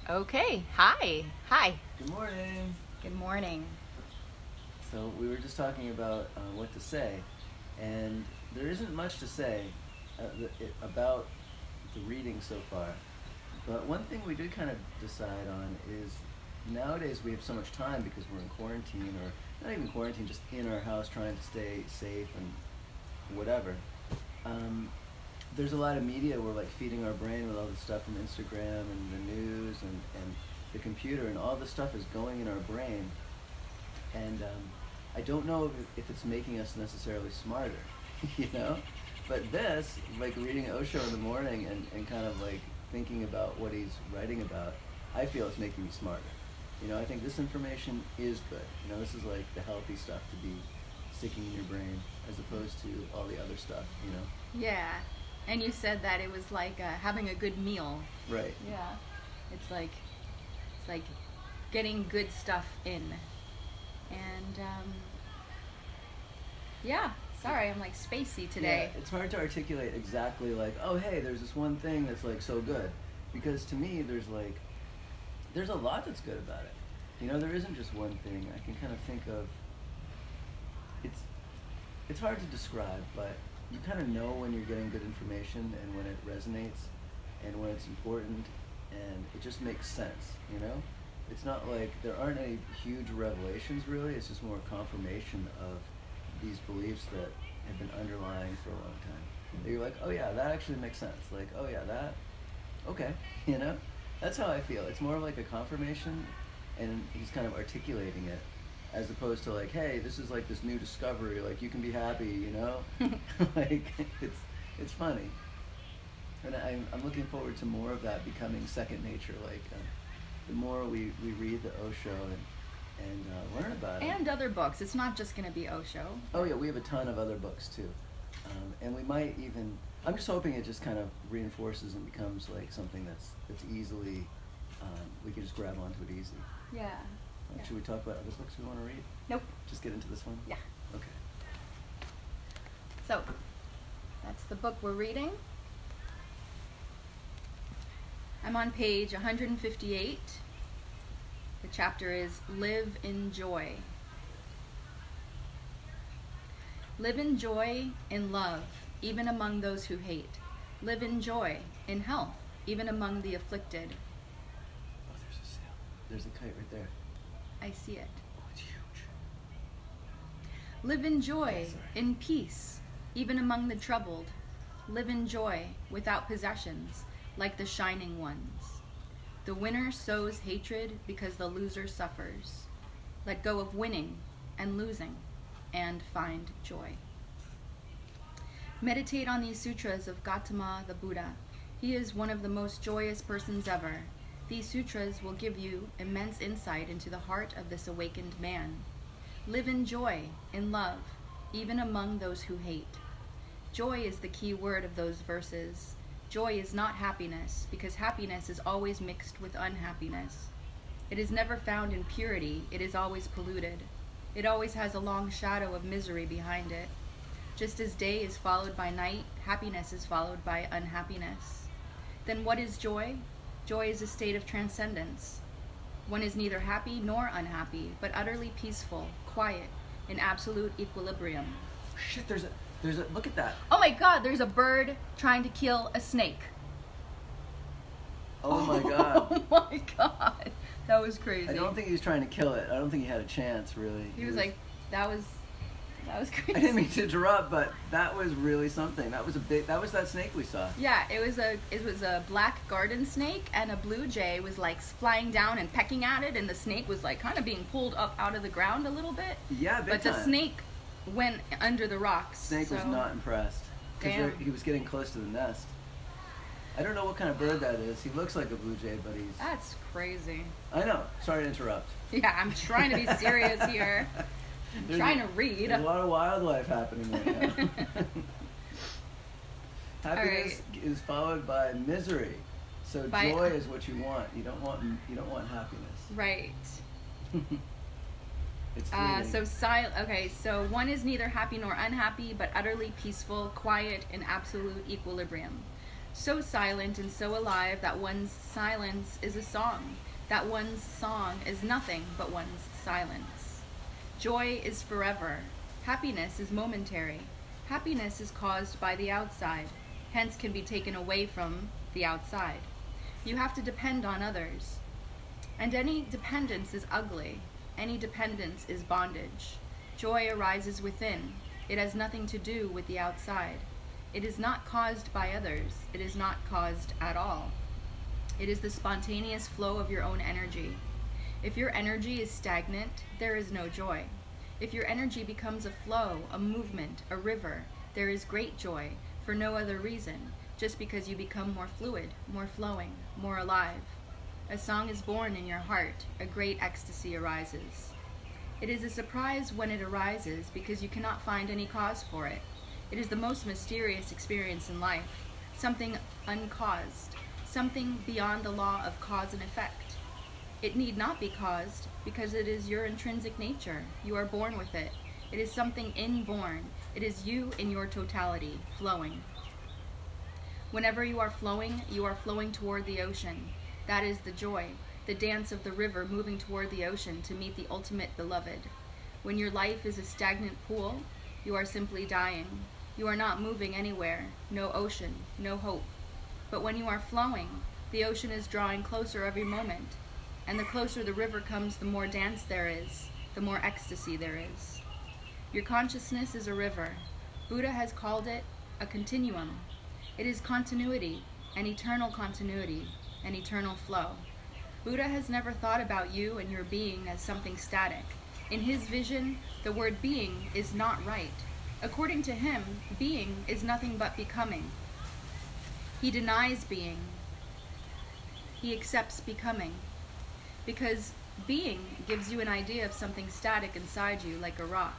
Okay. Hi. Hi. Good morning. Good morning. So we were just talking about what to say, and there isn't much to say about the reading so far. But one thing we did kind of decide on is nowadays we have so much time because we're in quarantine, or not even quarantine, just in our house trying to stay safe and whatever. There's a lot of media. We're like feeding our brain with all this stuff from Instagram and the news and the computer, and all this stuff is going in our brain. And I don't know if it's making us necessarily smarter, you know? But this, like reading OSHO in the morning and kind of like thinking about what he's writing about, I feel it's making me smarter. You know, I think this information is good. You know, this is like the healthy stuff to be sticking in your brain as opposed to all the other stuff, you know? Yeah. And you said that it was like having a good meal. Right. Yeah. It's like getting good stuff in. And yeah. Sorry, I'm like spacey today. Yeah, it's hard to articulate exactly like, oh hey, there's this one thing that's like so good. Because to me there's a lot that's good about it. You know, there isn't just one thing. I can kind of think of it's hard to describe, but you kind of know when you're getting good information and when it resonates and when it's important, and it just makes sense, you know? It's not like there aren't any huge revelations really, it's just more confirmation of these beliefs that have been underlying for a long time. That you're like, oh yeah, that actually makes sense. Like, oh yeah, that, okay, you know? That's how I feel. It's more of like a confirmation, and he's kind of articulating it, as opposed to like, hey, this is like this new discovery, like you can be happy, you know? Like, it's funny. And I'm looking forward to more of that becoming second nature, like the more we read the Osho and learn about it. And other books. It's not just going to be Osho. Oh yeah, we have a ton of other books too. And we might even, I'm just hoping it just kind of reinforces and becomes like something that's easily, we can just grab onto it easy. Yeah. Should we talk about other books we want to read? Nope. Just get into this one? Yeah. Okay. So, that's the book we're reading. I'm on page 158. The chapter is Live in Joy. Live in joy, in love, even among those who hate. Live in joy, in health, even among the afflicted. Oh, there's a sail. There's a kite right there. I see it. Oh, it's huge. Live in joy, in peace, even among the troubled. Live in joy, without possessions, like the shining ones. The winner sows hatred because the loser suffers. Let go of winning and losing, and find joy. Meditate on these sutras of Gautama the Buddha. He is one of the most joyous persons ever. These sutras will give you immense insight into the heart of this awakened man. Live in joy, in love, even among those who hate. Joy is the key word of those verses. Joy is not happiness, because happiness is always mixed with unhappiness. It is never found in purity, it is always polluted. It always has a long shadow of misery behind it. Just as day is followed by night, happiness is followed by unhappiness. Then what is joy? Joy is a state of transcendence. One is neither happy nor unhappy, but utterly peaceful, quiet, in absolute equilibrium. Shit, there's a, look at that. Oh my God, there's a bird trying to kill a snake. Oh my God. Oh my God. That was crazy. I don't think he was trying to kill it. I don't think he had a chance, really. He was like, that was crazy. I didn't mean to interrupt, but that was really something. That was that snake we saw. Yeah, it was a black garden snake, and a blue jay was like flying down and pecking at it, and the snake was like kind of being pulled up out of the ground a little bit. Yeah, big But time. the snake went under the rocks. Snake was not impressed. Because he was getting close to the nest. I don't know what kind of bird that is. He looks like a blue jay, but he's... That's crazy. I know. Sorry to interrupt. Yeah, I'm trying to be serious here. I'm trying to read. There's a lot of wildlife happening right now. Happiness is followed by misery. So joy is what you want. You don't want happiness. Right. It's fleeting. So one is neither happy nor unhappy, but utterly peaceful, quiet, in absolute equilibrium. So silent and so alive that one's silence is a song, that one's song is nothing but one's silence. Joy is forever. Happiness is momentary. Happiness is caused by the outside, hence can be taken away from the outside. You have to depend on others. And any dependence is ugly. Any dependence is bondage. Joy arises within. It has nothing to do with the outside. It is not caused by others. It is not caused at all. It is the spontaneous flow of your own energy. If your energy is stagnant, there is no joy. If your energy becomes a flow, a movement, a river, there is great joy, for no other reason, just because you become more fluid, more flowing, more alive. A song is born in your heart, a great ecstasy arises. It is a surprise when it arises because you cannot find any cause for it. It is the most mysterious experience in life, something uncaused, something beyond the law of cause and effect. It need not be caused because it is your intrinsic nature. You are born with it. It is something inborn. It is you in your totality, flowing. Whenever you are flowing toward the ocean. That is the joy, the dance of the river moving toward the ocean to meet the ultimate beloved. When your life is a stagnant pool, you are simply dying. You are not moving anywhere, no ocean, no hope. But when you are flowing, the ocean is drawing closer every moment. And the closer the river comes, the more dance there is, the more ecstasy there is. Your consciousness is a river. Buddha has called it a continuum. It is continuity, an eternal continuity, an eternal flow. Buddha has never thought about you and your being as something static. In his vision, the word being is not right. According to him, being is nothing but becoming. He denies being. He accepts becoming. Because being gives you an idea of something static inside you, like a rock.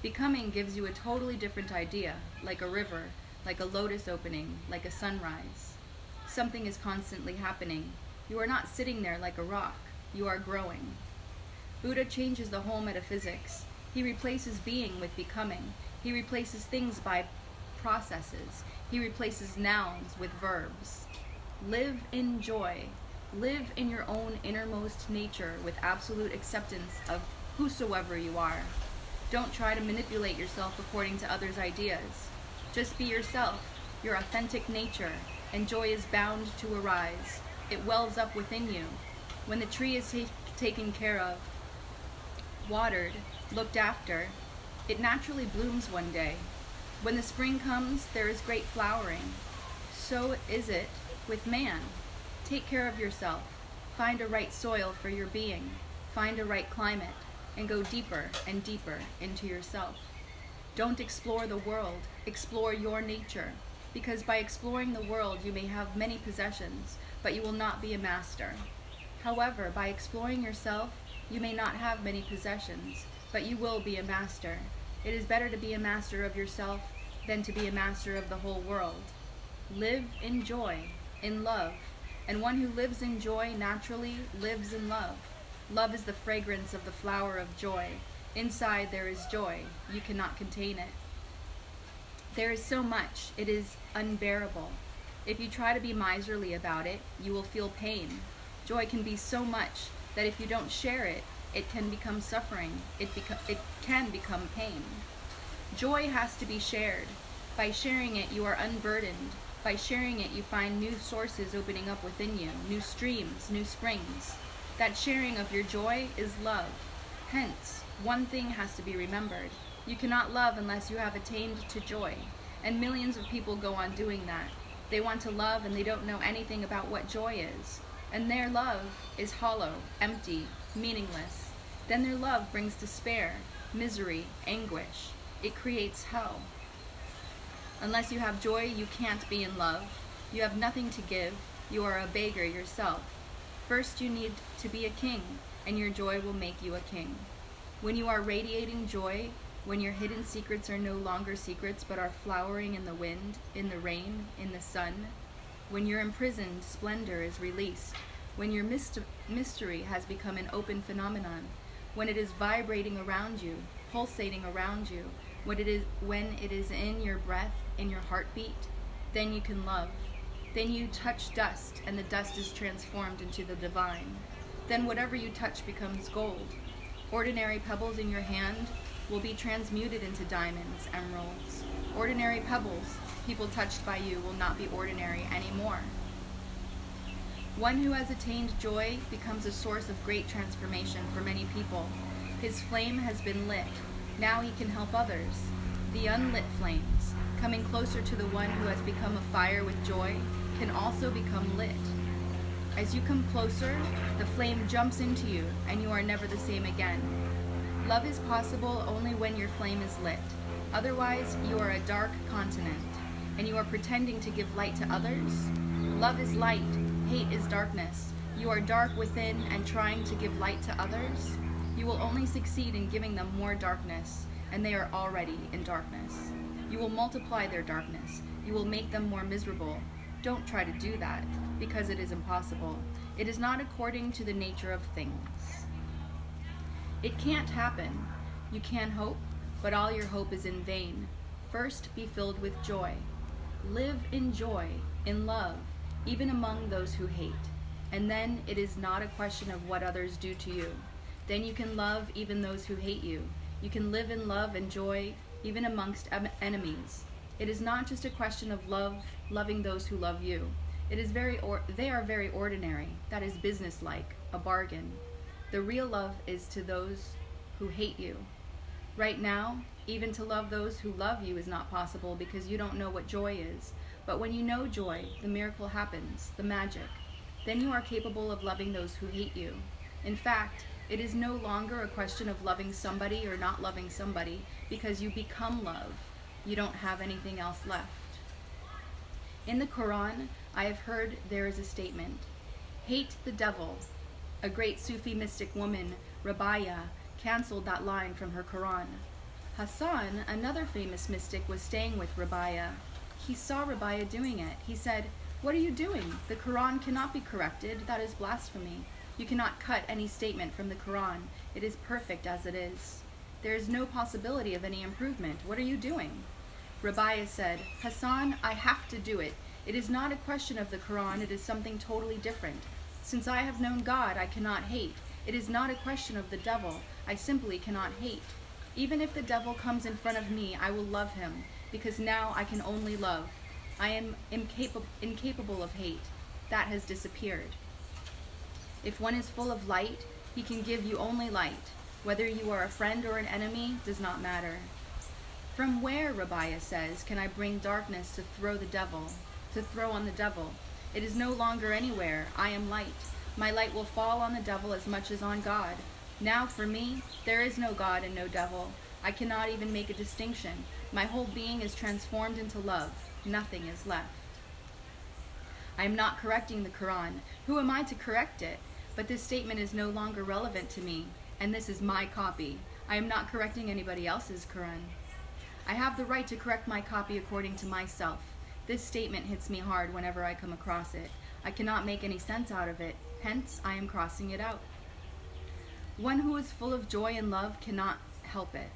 Becoming gives you a totally different idea, like a river, like a lotus opening, like a sunrise. Something is constantly happening. You are not sitting there like a rock. You are growing. Buddha changes the whole metaphysics. He replaces being with becoming. He replaces things by processes. He replaces nouns with verbs. Live in joy. Live in your own innermost nature with absolute acceptance of whosoever you are. Don't try to manipulate yourself according to others' ideas. Just be yourself, your authentic nature, and joy is bound to arise. It wells up within you. When the tree is taken care of, watered, looked after, it naturally blooms one day. When the spring comes, there is great flowering. So is it with man. Take care of yourself. Find a right soil for your being. Find a right climate, and go deeper and deeper into yourself. Don't explore the world. Explore your nature. Because by exploring the world, you may have many possessions, but you will not be a master. However, by exploring yourself, you may not have many possessions, but you will be a master. It is better to be a master of yourself than to be a master of the whole world. Live in joy, in love, and one who lives in joy naturally lives in love. Love is the fragrance of the flower of joy. Inside there is joy. You cannot contain it. There is so much, it is unbearable. If you try to be miserly about it, you will feel pain. Joy can be so much that if you don't share it, it can become suffering. It can become pain. Joy has to be shared. By sharing it, you are unburdened. By sharing it, you find new sources opening up within you, new streams, new springs. That sharing of your joy is love. Hence, one thing has to be remembered. You cannot love unless you have attained to joy. And millions of people go on doing that. They want to love and they don't know anything about what joy is. And their love is hollow, empty, meaningless. Then their love brings despair, misery, anguish. It creates hell. Unless you have joy, you can't be in love. You have nothing to give. You are a beggar yourself. First, you need to be a king, and your joy will make you a king. When you are radiating joy, when your hidden secrets are no longer secrets but are flowering in the wind, in the rain, in the sun, when your imprisoned splendor is released, when your mystery has become an open phenomenon, when it is vibrating around you, pulsating around you, when it is in your breath, in your heartbeat, then you can love. Then you touch dust, and the dust is transformed into the divine. Then whatever you touch becomes gold. Ordinary pebbles in your hand will be transmuted into diamonds, emeralds. Ordinary pebbles, people touched by you, will not be ordinary anymore. One who has attained joy becomes a source of great transformation for many people. His flame has been lit. Now he can help others. The unlit flames, coming closer to the one who has become a fire with joy, can also become lit. As you come closer, the flame jumps into you, and you are never the same again. Love is possible only when your flame is lit. Otherwise, you are a dark continent, and you are pretending to give light to others. Love is light, hate is darkness. You are dark within and trying to give light to others. You will only succeed in giving them more darkness, and they are already in darkness. You will multiply their darkness. You will make them more miserable. Don't try to do that, because it is impossible. It is not according to the nature of things. It can't happen. You can hope, but all your hope is in vain. First, be filled with joy. Live in joy, in love, even among those who hate. And then it is not a question of what others do to you. Then you can love even those who hate you. You can live in love and joy even amongst enemies. It is not just a question of loving those who love you. They are very ordinary. That is businesslike, a bargain. The real love is to those who hate you. Right now, even to love those who love you is not possible because you don't know what joy is. But when you know joy, the miracle happens, the magic. Then you are capable of loving those who hate you. In fact, it is no longer a question of loving somebody or not loving somebody because you become love. You don't have anything else left. In the Quran, I have heard there is a statement, hate the devil. A great Sufi mystic woman, Rabaya, canceled that line from her Quran. Hassan, another famous mystic, was staying with Rabaya. He saw Rabaya doing it. He said, "What are you doing? The Quran cannot be corrected. That is blasphemy. You cannot cut any statement from the Quran. It is perfect as it is. There is no possibility of any improvement. What are you doing?" Rabaya said, "Hassan, I have to do it. It is not a question of the Quran. It is something totally different. Since I have known God, I cannot hate. It is not a question of the devil. I simply cannot hate. Even if the devil comes in front of me, I will love him, because now I can only love. I am incapable of hate. That has disappeared. If one is full of light, he can give you only light. Whether you are a friend or an enemy does not matter. From where, Rabaya says, can I bring darkness to throw on the devil? It is no longer anywhere. I am light. My light will fall on the devil as much as on God. Now for me, there is no God and no devil. I cannot even make a distinction. My whole being is transformed into love. Nothing is left. I am not correcting the Quran. Who am I to correct it? But this statement is no longer relevant to me, and this is my copy. I am not correcting anybody else's Quran. I have the right to correct my copy according to myself. This statement hits me hard whenever I come across it. I cannot make any sense out of it, hence I am crossing it out. One who is full of joy and love cannot help it.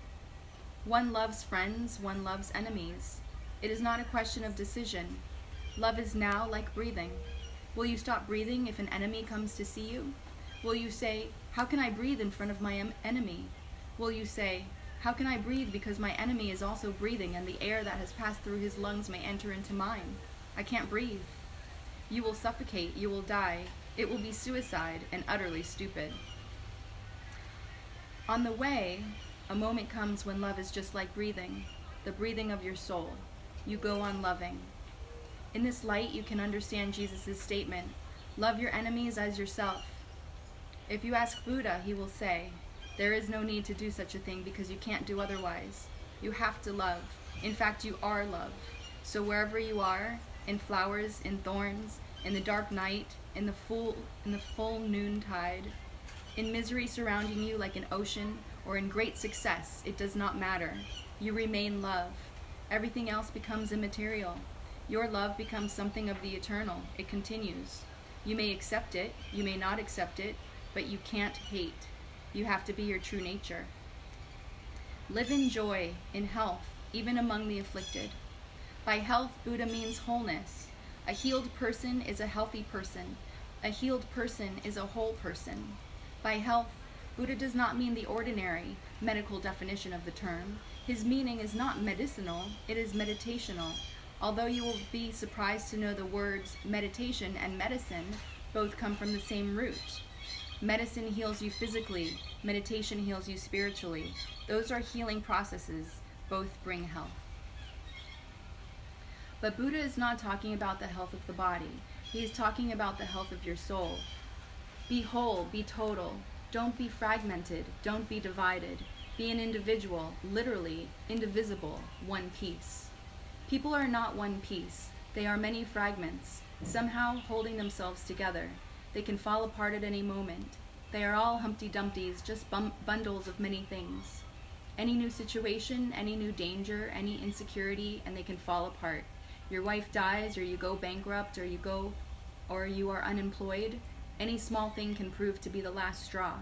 One loves friends, one loves enemies. It is not a question of decision. Love is now like breathing. Will you stop breathing if an enemy comes to see you? Will you say, "How can I breathe in front of my enemy?" Will you say, "How can I breathe because my enemy is also breathing and the air that has passed through his lungs may enter into mine? I can't breathe." You will suffocate, you will die. It will be suicide and utterly stupid. On the way, a moment comes when love is just like breathing, the breathing of your soul. You go on loving. In this light, you can understand Jesus' statement, love your enemies as yourself. If you ask Buddha, he will say, there is no need to do such a thing because you can't do otherwise. You have to love. In fact, you are love. So wherever you are, in flowers, in thorns, in the dark night, in the full noontide, in misery surrounding you like an ocean, or in great success, it does not matter. You remain love. Everything else becomes immaterial. Your love becomes something of the eternal. It continues. You may accept it, you may not accept it, but you can't hate. You have to be your true nature. Live in joy, in health, even among the afflicted. By health, Buddha means wholeness. A healed person is a healthy person. A healed person is a whole person. By health, Buddha does not mean the ordinary medical definition of the term. His meaning is not medicinal, it is meditational. Although you will be surprised to know the words meditation and medicine both come from the same root. Medicine heals you physically, meditation heals you spiritually. Those are healing processes, both bring health. But Buddha is not talking about the health of the body. He is talking about the health of your soul. Be whole, be total. Don't be fragmented, don't be divided. Be an individual, literally, indivisible, one piece. People are not one piece. They are many fragments, somehow holding themselves together. They can fall apart at any moment. They are all Humpty Dumptys, just bundles of many things. Any new situation, any new danger, any insecurity, and they can fall apart. Your wife dies, or you go bankrupt, or you are unemployed. Any small thing can prove to be the last straw.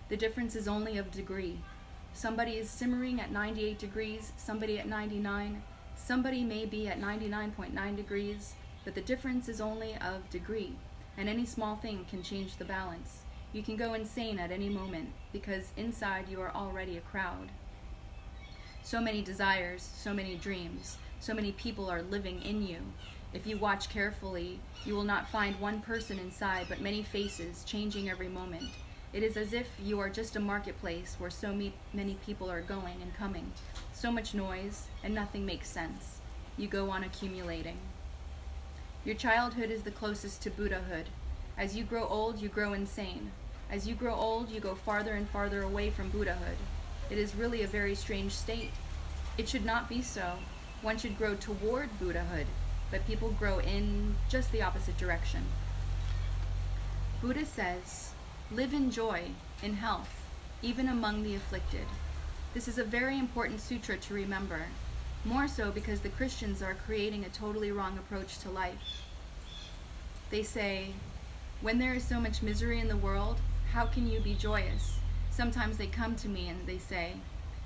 The difference is only of degree. Somebody is simmering at 98 degrees, somebody at 99. Somebody may be at 99.9 degrees, but the difference is only of degree, and any small thing can change the balance. You can go insane at any moment, because inside you are already a crowd. So many desires, so many dreams, so many people are living in you. If you watch carefully, you will not find one person inside, but many faces, changing every moment. It is as if you are just a marketplace where so many people are going and coming. So much noise, and nothing makes sense. You go on accumulating. Your childhood is the closest to Buddhahood. As you grow old, you grow insane. As you grow old, you go farther and farther away from Buddhahood. It is really a very strange state. It should not be so. One should grow toward Buddhahood, but people grow in just the opposite direction. Buddha says, live in joy, in health, even among the afflicted. This is a very important sutra to remember, more so because the Christians are creating a totally wrong approach to life. They say, when there is so much misery in the world, how can you be joyous? Sometimes they come to me and they say,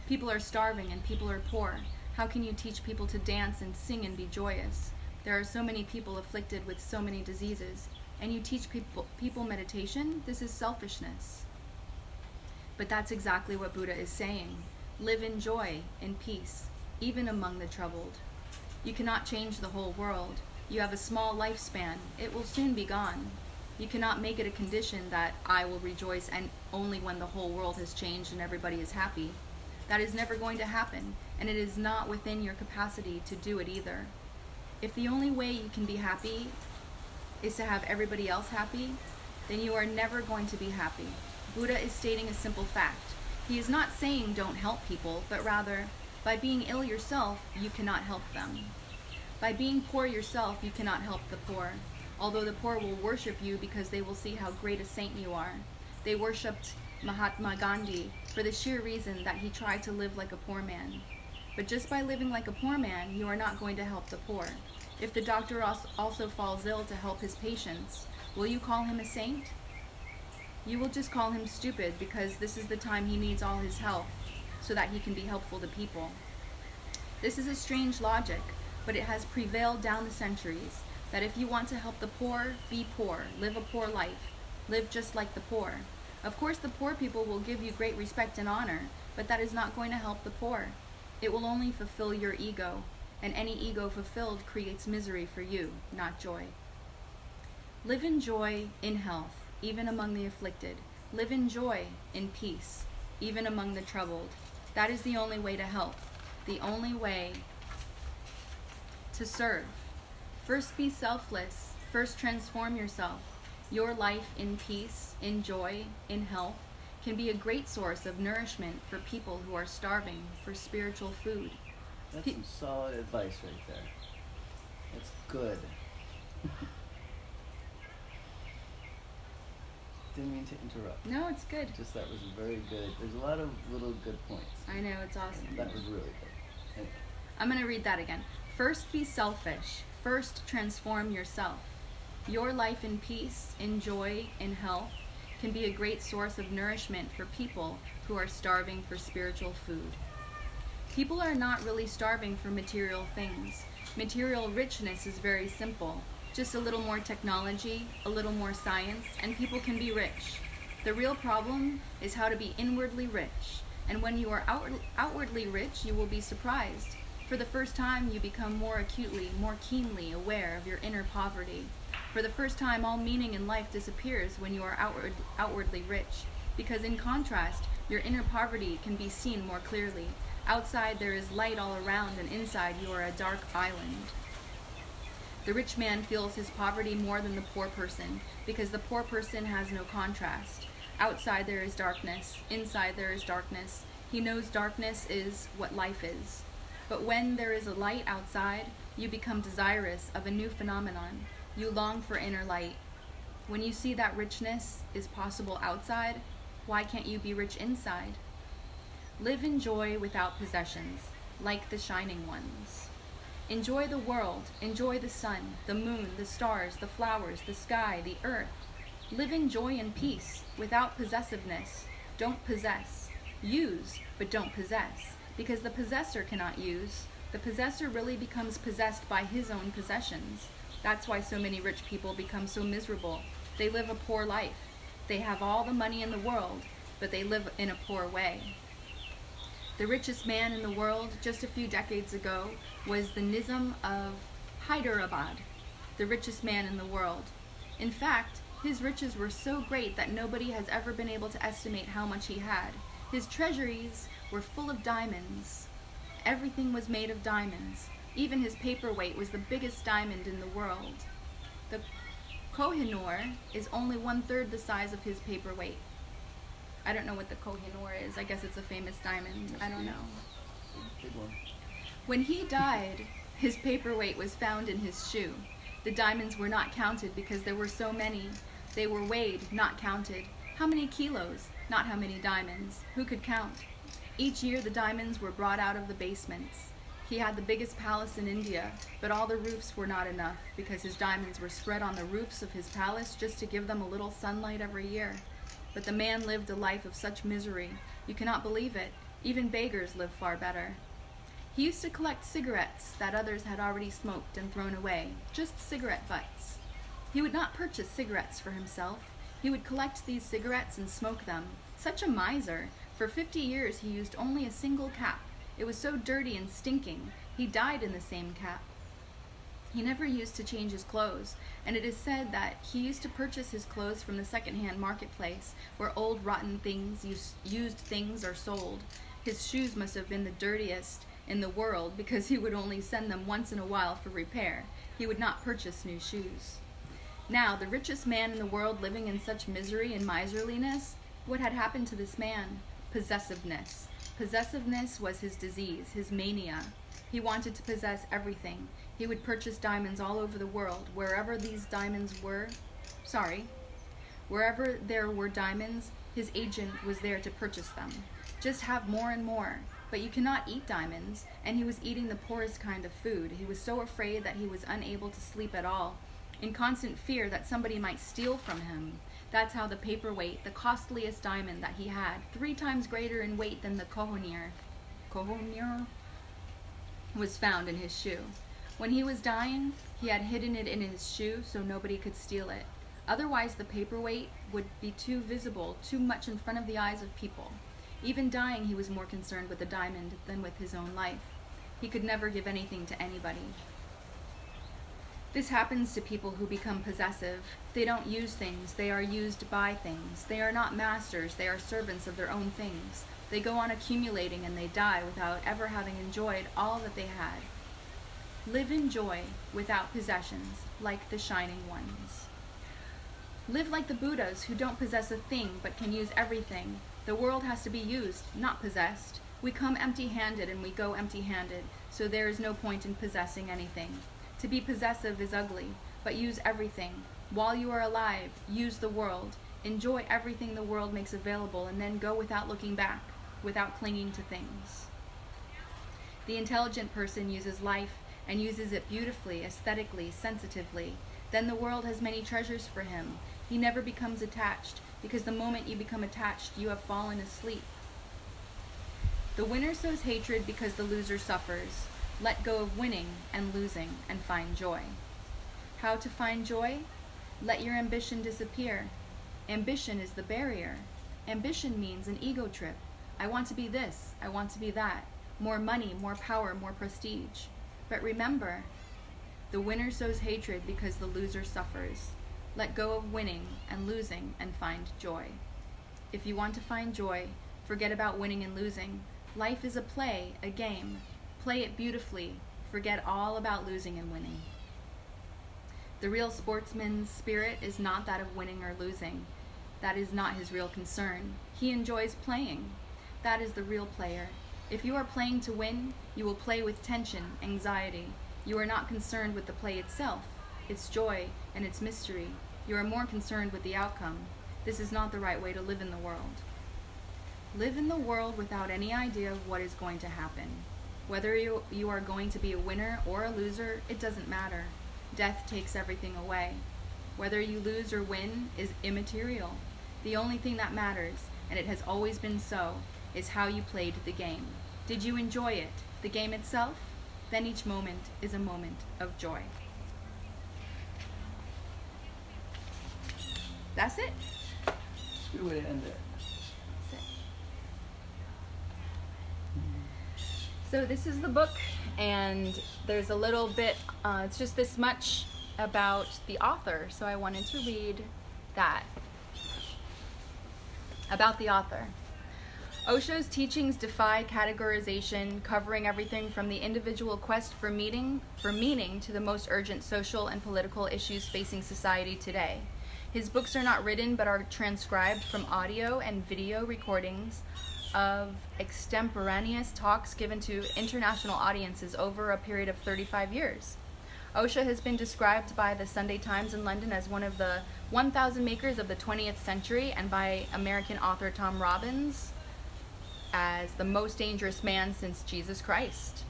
people are starving and people are poor. How can you teach people to dance and sing and be joyous? There are so many people afflicted with so many diseases, and you teach people meditation? This is selfishness. But that's exactly what Buddha is saying. Live in joy, in peace, even among the troubled. You cannot change the whole world. You have a small lifespan. It will soon be gone. You cannot make it a condition that I will rejoice and only when the whole world has changed and everybody is happy. That is never going to happen, and it is not within your capacity to do it either. If the only way you can be happy is to have everybody else happy, then you are never going to be happy. Buddha is stating a simple fact. He is not saying don't help people, but rather, by being ill yourself, you cannot help them. By being poor yourself, you cannot help the poor, although the poor will worship you because they will see how great a saint you are. They worshipped Mahatma Gandhi for the sheer reason that he tried to live like a poor man. But just by living like a poor man, you are not going to help the poor. If the doctor also falls ill to help his patients, will you call him a saint? You will just call him stupid because this is the time he needs all his help so that he can be helpful to people. This is a strange logic, but it has prevailed down the centuries, that if you want to help the poor, be poor, live a poor life, live just like the poor. Of course, the poor people will give you great respect and honor, but that is not going to help the poor. It will only fulfill your ego, and any ego fulfilled creates misery for you, not joy. Live in joy, in health, even among the afflicted. Live in joy, in peace, even among the troubled. That is the only way to help, the only way to serve. First be selfless, first transform yourself. Your life in peace, in joy, in health, can be a great source of nourishment for people who are starving for spiritual food. That's some solid advice right there. That's good. Didn't mean to interrupt. No, it's good. Just that was very good. There's a lot of little good points. I know, it's awesome. That was really good. Anyway. I'm going to read that again. First be selfish. First transform yourself. Your life in peace, in joy, in health can be a great source of nourishment for people who are starving for spiritual food. People are not really starving for material things. Material richness is very simple. Just a little more technology, a little more science, and people can be rich. The real problem is how to be inwardly rich. And when you are outwardly rich, you will be surprised. For the first time, you become more acutely, more keenly aware of your inner poverty. For the first time, all meaning in life disappears when you are outwardly rich. Because in contrast, your inner poverty can be seen more clearly. Outside there is light all around, and inside you are a dark island. The rich man feels his poverty more than the poor person, because the poor person has no contrast. Outside there is darkness, inside there is darkness. He knows darkness is what life is. But when there is a light outside, you become desirous of a new phenomenon. You long for inner light. When you see that richness is possible outside, why can't you be rich inside? Live in joy without possessions, like the shining ones. Enjoy the world, enjoy the sun, the moon, the stars, the flowers, the sky, the earth. Live in joy and peace, without possessiveness. Don't possess. Use, but don't possess, because the possessor cannot use. The possessor really becomes possessed by his own possessions. That's why so many rich people become so miserable. They live a poor life. They have all the money in the world, but they live in a poor way. The richest man in the world just a few decades ago was the Nizam of Hyderabad, the richest man in the world. In fact, his riches were so great that nobody has ever been able to estimate how much he had. His treasuries were full of diamonds. Everything was made of diamonds. Even his paperweight was the biggest diamond in the world. The Kohinoor is only 1/3 the size of his paperweight. I don't know what the Kohinoor is. I guess it's a famous diamond. I don't know. Big one. When he died, his paperweight was found in his shoe. The diamonds were not counted because there were so many. They were weighed, not counted. How many kilos? Not how many diamonds. Who could count? Each year the diamonds were brought out of the basements. He had the biggest palace in India, but all the roofs were not enough because his diamonds were spread on the roofs of his palace just to give them a little sunlight every year. But the man lived a life of such misery. You cannot believe it. Even beggars live far better. He used to collect cigarettes that others had already smoked and thrown away, just cigarette butts. He would not purchase cigarettes for himself. He would collect these cigarettes and smoke them. Such a miser. For 50 years he used only a single cap. It was so dirty and stinking. He died in the same cap. He never used to change his clothes, and it is said that he used to purchase his clothes from the second-hand marketplace, where old rotten things, used things are sold. His shoes must have been the dirtiest in the world because he would only send them once in a while for repair. He would not purchase new shoes. Now, the richest man in the world living in such misery and miserliness, what had happened to this man? Possessiveness. Possessiveness was his disease, his mania. He wanted to possess everything. He would purchase diamonds all over the world. Wherever there were diamonds, his agent was there to purchase them. Just have more and more. But you cannot eat diamonds, and he was eating the poorest kind of food. He was so afraid that he was unable to sleep at all, in constant fear that somebody might steal from him. That's how the paperweight, the costliest diamond that he had, 3 times greater in weight than the Kohinoor, was found in his shoe. When he was dying, he had hidden it in his shoe so nobody could steal it. Otherwise, the paperweight would be too visible, too much in front of the eyes of people. Even dying, he was more concerned with the diamond than with his own life. He could never give anything to anybody. This happens to people who become possessive. They don't use things, they are used by things. They are not masters, they are servants of their own things. They go on accumulating and they die without ever having enjoyed all that they had. Live in joy without possessions, like the shining ones. Live like the Buddhas who don't possess a thing but can use everything. The world has to be used, not possessed. We come empty-handed and we go empty-handed, so there is no point in possessing anything. To be possessive is ugly, but use everything. While you are alive, use the world. Enjoy everything the world makes available and then go without looking back, without clinging to things. The intelligent person uses life and uses it beautifully, aesthetically, sensitively. Then the world has many treasures for him. He never becomes attached, because the moment you become attached, you have fallen asleep. The winner sows hatred because the loser suffers. Let go of winning and losing and find joy. How to find joy? Let your ambition disappear. Ambition is the barrier. Ambition means an ego trip. I want to be this, I want to be that. More money, more power, more prestige. But remember, the winner sows hatred because the loser suffers. Let go of winning and losing and find joy. If you want to find joy, forget about winning and losing. Life is a play, a game. Play it beautifully. Forget all about losing and winning. The real sportsman's spirit is not that of winning or losing. That is not his real concern. He enjoys playing. That is the real player. If you are playing to win, you will play with tension, anxiety. You are not concerned with the play itself, its joy, and its mystery. You are more concerned with the outcome. This is not the right way to live in the world. Live in the world without any idea of what is going to happen. Whether you are going to be a winner or a loser, it doesn't matter. Death takes everything away. Whether you lose or win is immaterial. The only thing that matters, and it has always been so, is how you played the game. Did you enjoy it, the game itself? Then each moment is a moment of joy. That's it. Good way to end it. That's it. So this is the book, and there's a little bit, it's just this much about the author, so I wanted to read that. About the author. Osho's teachings defy categorization, covering everything from the individual quest for meaning to the most urgent social and political issues facing society today. His books are not written but are transcribed from audio and video recordings of extemporaneous talks given to international audiences over a period of 35 years. Osho has been described by the Sunday Times in London as one of the 1,000 makers of the 20th century, and by American author Tom Robbins as the most dangerous man since Jesus Christ.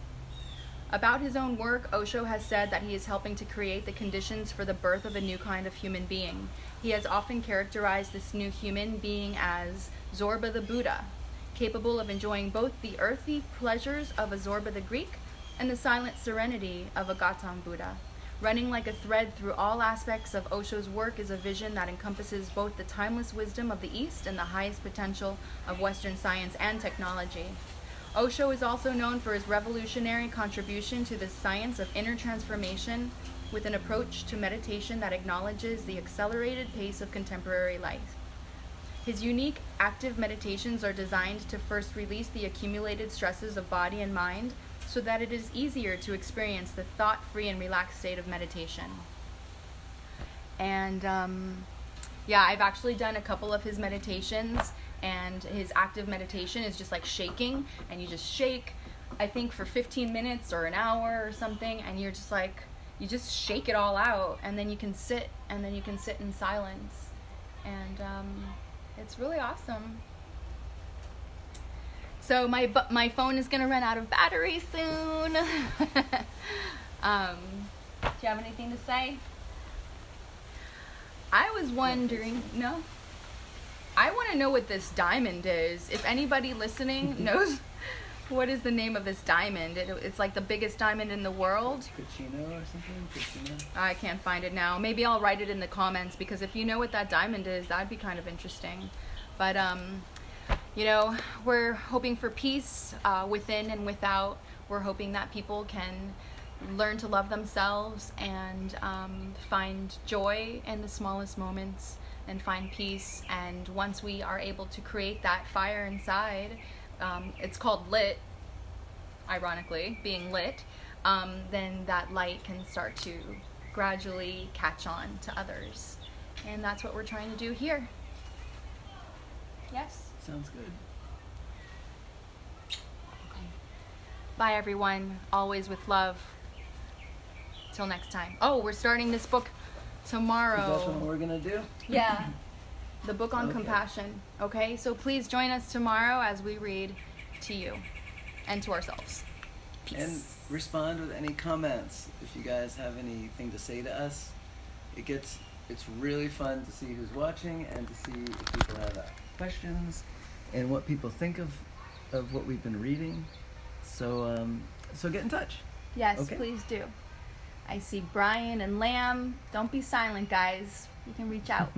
About his own work, Osho has said that he is helping to create the conditions for the birth of a new kind of human being. He has often characterized this new human being as Zorba the Buddha, capable of enjoying both the earthly pleasures of a Zorba the Greek and the silent serenity of a Gautam Buddha. Running like a thread through all aspects of Osho's work is a vision that encompasses both the timeless wisdom of the East and the highest potential of Western science and technology. Osho is also known for his revolutionary contribution to the science of inner transformation, with an approach to meditation that acknowledges the accelerated pace of contemporary life. His unique active meditations are designed to first release the accumulated stresses of body and mind, so that it is easier to experience the thought-free and relaxed state of meditation. And I've actually done a couple of his meditations, and his active meditation is just like shaking, and you just shake, I think for 15 minutes or an hour or something, and you're just like, you just shake it all out, and then you can sit in silence, and it's really awesome. So my phone is gonna run out of battery soon. Do you have anything to say? I was wondering, no? I want to know what this diamond is. If anybody listening knows what is the name of this diamond. It's like the biggest diamond in the world. Cucino or something? Cucino? I can't find it now. Maybe I'll write it in the comments, because if you know what that diamond is, that'd be kind of interesting. But we're hoping for peace within and without. We're hoping that people can learn to love themselves and find joy in the smallest moments and find peace. And once we are able to create that fire inside, it's called lit, ironically, being lit, then that light can start to gradually catch on to others. And that's what we're trying to do here. Yes? Sounds good. Bye, everyone. Always with love. Till next time. Oh, we're starting this book tomorrow. Is that what we're going to do? Yeah. The book on compassion. Okay? So please join us tomorrow as we read to you and to ourselves. Peace. And respond with any comments if you guys have anything to say to us. It's really fun to see who's watching and to see if people have questions and what people think of what we've been reading. So get in touch. Yes, Okay. please do. I see Brian and Lamb. Don't be silent, guys. You can reach out.